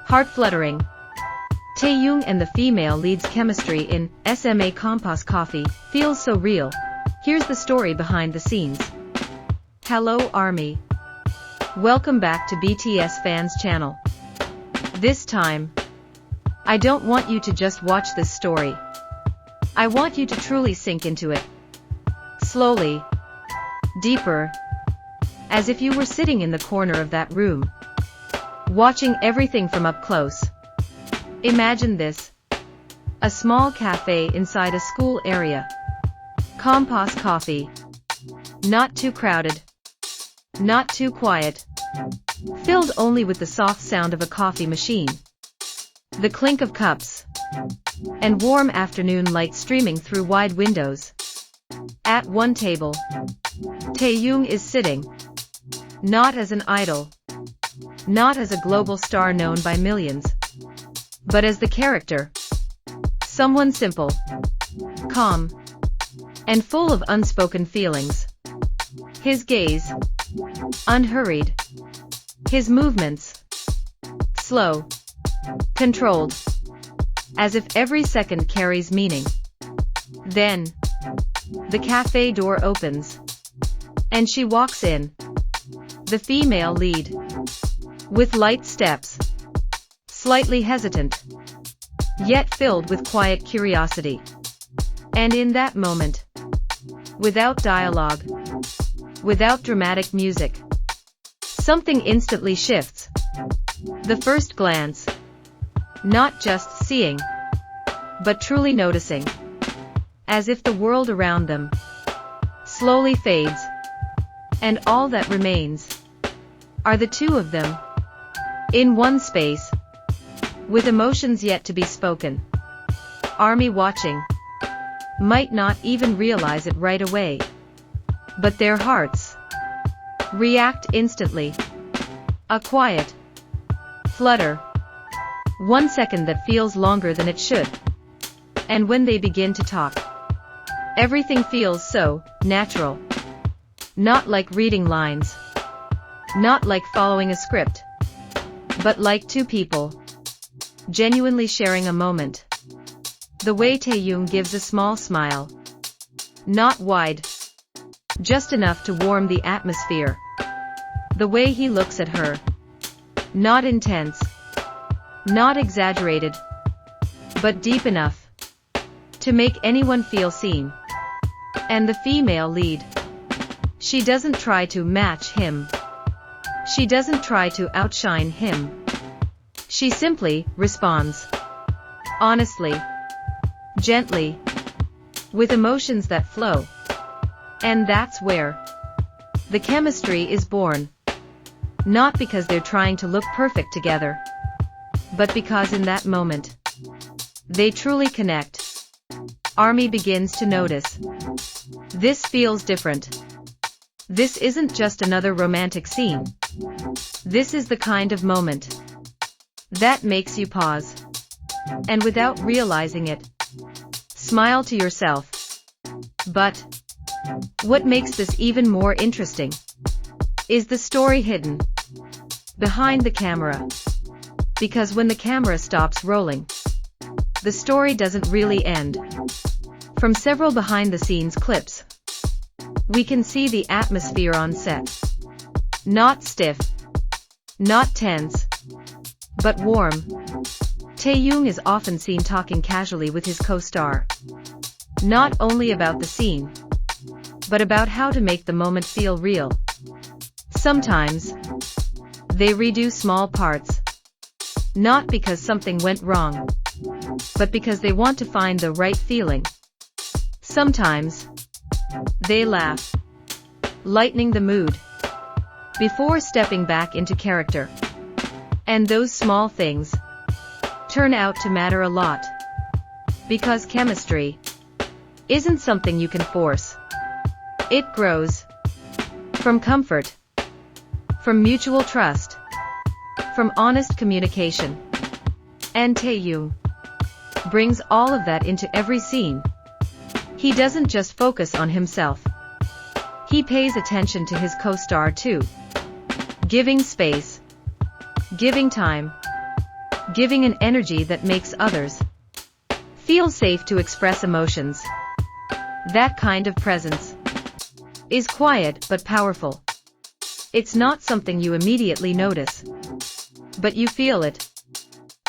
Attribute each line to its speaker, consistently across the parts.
Speaker 1: Heart-fluttering. Taehyung and the female lead's chemistry in SMA Composse Coffee feels so real. Here's the story behind the scenes. Hello ARMY. Welcome back to BTS Fans channel. This time, I don't want you to just watch this story. I want you to truly sink into it. Slowly. Deeper. As if you were sitting in the corner of that room, watching everything from up close. Imagine this. A small cafe inside a school area. Composse Coffee. Not too crowded. Not too quiet. Filled only with the soft sound of a coffee machine. The clink of cups. And warm afternoon light streaming through wide windows. At one table, Taehyung is sitting. Not as an idol. Not as a global star known by millions. But as the character. Someone simple. Calm. And full of unspoken feelings. His gaze. Unhurried. His movements. Slow. Controlled. As if every second carries meaning. Then, the cafe door opens. And she walks in. The female lead. With light steps. Slightly hesitant. Yet filled with quiet curiosity. And in that moment, without dialogue, without dramatic music, something instantly shifts. The first glance. Not just seeing, but truly noticing. As if the world around them slowly fades. And all that remains are the two of them. In one space. With emotions yet to be spoken. ARMY watching. Might not even realize it right away. But their hearts react instantly. A quiet flutter. 1 second that feels longer than it should. And when they begin to talk, everything feels so natural. Not like reading lines. Not like following a script. But like two people genuinely sharing a moment. The way Taehyung gives a small smile. Not wide. Just enough to warm the atmosphere. The way he looks at her. Not intense. Not exaggerated. But deep enough to make anyone feel seen. And the female lead. She doesn't try to match him. She doesn't try to outshine him. She simply responds. Honestly. Gently. With emotions that flow. And that's where the chemistry is born. Not because they're trying to look perfect together. But because in that moment, they truly connect. ARMY begins to notice. This feels different. This isn't just another romantic scene. This is the kind of moment that makes you pause. And without realizing it, smile to yourself. But what makes this even more interesting is the story hidden behind the camera. Because when the camera stops rolling, the story doesn't really end. From several behind-the-scenes clips, we can see the atmosphere on set. Not stiff, not tense, but warm. Taehyung is often seen talking casually with his co-star. Not only about the scene, but about how to make the moment feel real. Sometimes, they redo small parts. Not because something went wrong, but because they want to find the right feeling. Sometimes, they laugh, lightening the mood, before stepping back into character. And those small things turn out to matter a lot. Because chemistry isn't something you can force. It grows from comfort, from mutual trust, from honest communication. And Taehyung brings all of that into every scene. He doesn't just focus on himself. He pays attention to his co-star too. Giving space. Giving time. Giving an energy that makes others feel safe to express emotions. That kind of presence is quiet but powerful. It's not something you immediately notice, but you feel it.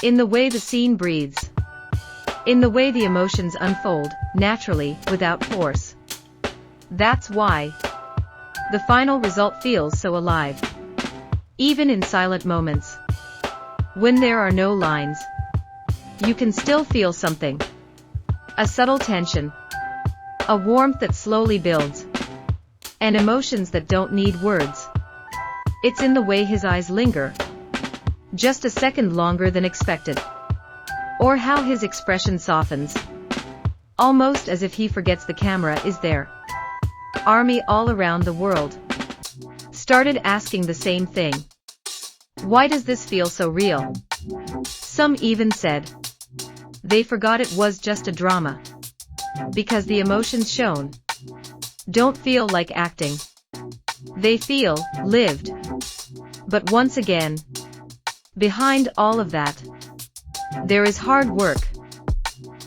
Speaker 1: In the way the scene breathes. In the way the emotions unfold, naturally, without force. That's why the final result feels so alive. Even in silent moments. When there are no lines, you can still feel something. A subtle tension. A warmth that slowly builds. And emotions that don't need words. It's in the way his eyes linger. Just a second longer than expected. Or how his expression softens. Almost as if he forgets the camera is there. ARMY all around the world started asking the same thing. Why does this feel so real? Some even said they forgot it was just a drama. Because the emotions shown don't feel like acting. They feel lived. But once again, behind all of that, there is hard work.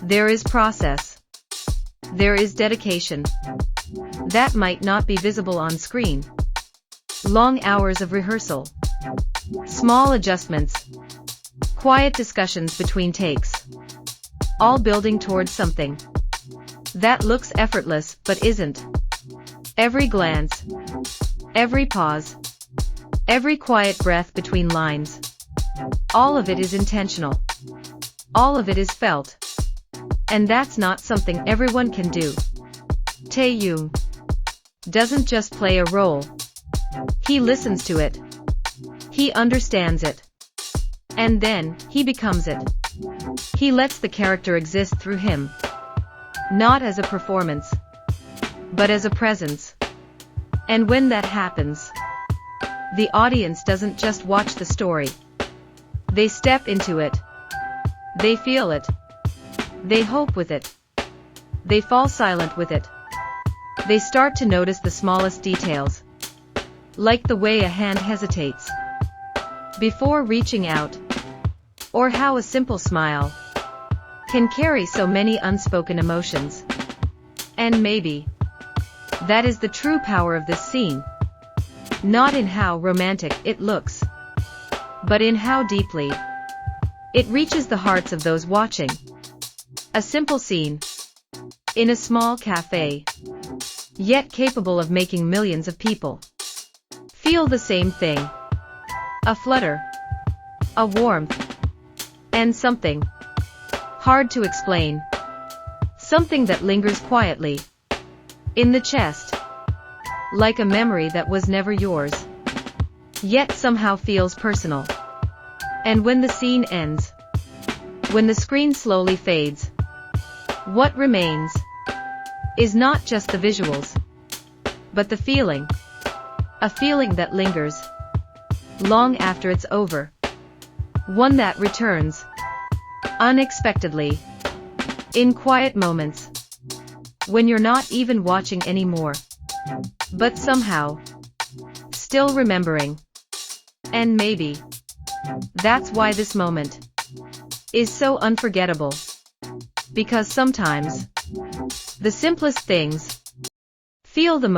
Speaker 1: There is process. There is dedication. That might not be visible on screen. Long hours of rehearsal. Small adjustments. Quiet discussions between takes. All building towards something that looks effortless but isn't. Every glance. Every pause. Every quiet breath between lines. All of it is intentional. All of it is felt. And that's not something everyone can do. Taehyung doesn't just play a role. He listens to it. He understands it. And then, he becomes it. He lets the character exist through him. Not as a performance, but as a presence. And when that happens, the audience doesn't just watch the story. They step into it. They feel it. They hope with it. They fall silent with it. They start to notice the smallest details. Like the way a hand hesitates before reaching out. Or how a simple smile can carry so many unspoken emotions. And maybe that is the true power of this scene. Not in how romantic it looks, but in how deeply it reaches the hearts of those watching. A simple scene in a small cafe, yet capable of making millions of people feel the same thing. A flutter, a warmth, and something hard to explain. Something that lingers quietly in the chest, like a memory that was never yours, yet somehow feels personal. And when the scene ends, when the screen slowly fades, what remains is not just the visuals, but the feeling. A feeling that lingers long after it's over. One that returns unexpectedly, in quiet moments, when you're not even watching anymore, but somehow still remembering. And maybe that's why this moment is so unforgettable. Because sometimes the simplest things feel the most